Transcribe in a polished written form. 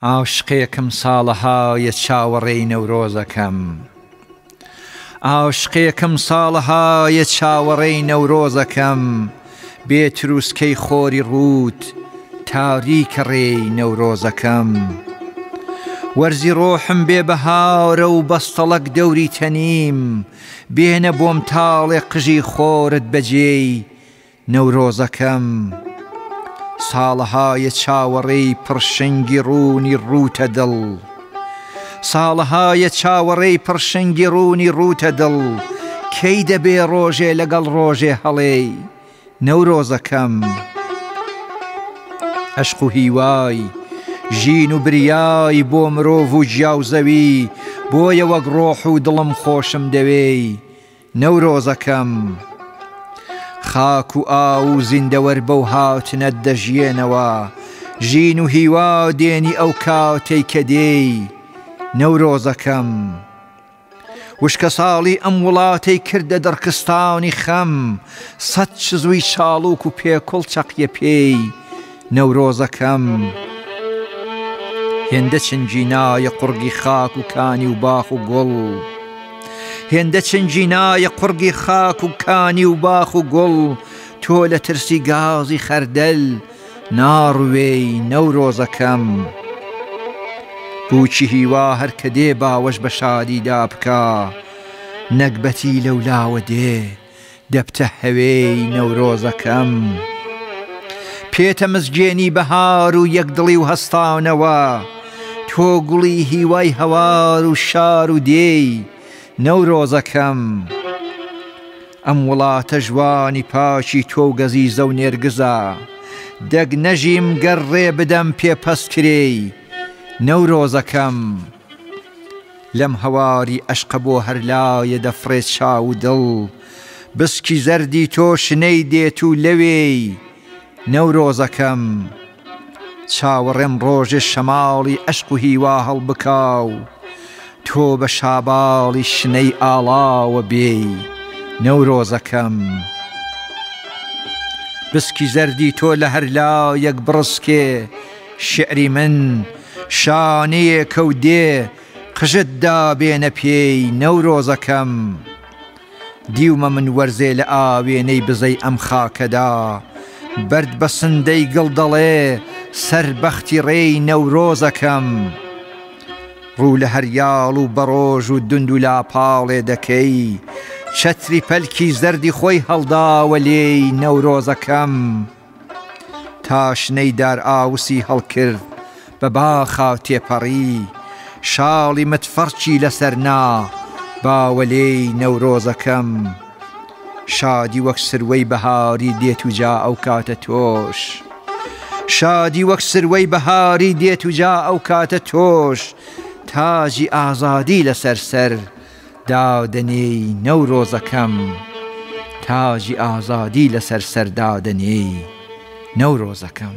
عاشقێکم ساڵەهایە چاوەڕێی نەورۆزەکەم عاشقێکم ساڵەهایە چاوەڕێی نەورۆزەکەم بێتروسکەی خۆری ڕووت تاریکە ڕێی نەورۆزەکەم وەرزی ڕۆحم بێبەهارە و بەستەڵەک دەوری تەنیم بێنە بۆم تاڵێ قژی خۆرت بەجێی نەورۆزەکەم ساڵەهایە چاوەڕێی پڕشنگی ڕوونی ڕوتە دڵ ساڵەهایە چاوەڕێی پڕشنگی ڕوونی ڕوتە دڵ کەی دەبێ ڕۆژێ لەگەڵ ڕۆژێ هەڵێی نەورۆزەکەم عەشق و هیوای ژین و بریای بۆ مرۆڤ و گیاو زەوی بۆیە وەک ڕۆح و دڵم خۆشم دەوێی نەورۆزەکەم خاک و ئاو و زیندەوەر بەو هاتنەت دەژیێنەوە ژین و هیوا دێنی ئەو کاتەی کە دێی نەورۆزەکەم وشکە ساڵی ئەم وڵاتەی کردە دەرکستانی خەم سەد چزووی چاڵووک و پێکوڵ چەقیە پێی نەورۆزەکەم هێندە چنجینایە قورگی خاک و کانی و باخ و گوڵ هێندە چنجینایە قورگی خاک و کانی و باخ و گوڵ تۆ لە ترسی گازی خەردەل ناڕوێی نەورۆزەکەم بووکی هیوا هەر کە دێ باوەش بە شادیدا بکە نەکبەتی لەولاوە دێ دەبتە هەوێی نەورۆزەکەم پێتە مزگێنی بەهار و یەکدڵی و هەستانەوە تۆ گوڵی هیوای هەوار و شار و دێی نەورۆزەکەم ئەم وڵاتە ژوانی پاچی تۆ و گەزیزە و نێرگزە دەگ نەژیم گەر ڕێ بدەم پێپەسکرێی نەورۆزەکەم لەم هەواری عەشقە بۆ هەر لایە دەفڕێت چاو و دڵ بسکی زەردی تۆ شنەی دێت و لەوێی نەورۆزەکەم چاوەڕێم ڕۆژێ شەماڵی عەشق و هیوا هەڵبکاو تۆ بە شاباڵی شنەی ئاڵاوە بێی نەورۆزەکەم بسکی زەردی تۆ لە هەر لایەک بڕسکێ شعری من شانەیەکە و دێ قژت دابێنە پێی نەورۆزەکەم دیومە من وەرزێ لە ئاوێنەی بزەی ئەم خاکەدا بەرد بە سندەی گڵ دەڵێ سەربەختی ڕێی نەورۆزەکەم ڕوو لە هەریاڵ و بەڕۆژ و دند و لاپاڵێ دەکەی چەتری پەلکی زەردی خۆی هەڵداوە لێی نەورۆزەکەم تاشنەی دار ئاوسی هەڵکرد بە باخا تێپەڕی شاڵی متفەرچی لەسەر نا باوە لێی نەورۆزەکەم شادی وەک سروەی بەهاری دێت و جا ئەو کاتە تۆش شادی وەک سروەی بەهاری دێت و جا ئەو کاتە تۆش تاجی ئازادی لەسەر سەر دادنێی نەورۆزەکەم تاجی ئازادی لەسەر سەر دادنێی نەورۆزەکەم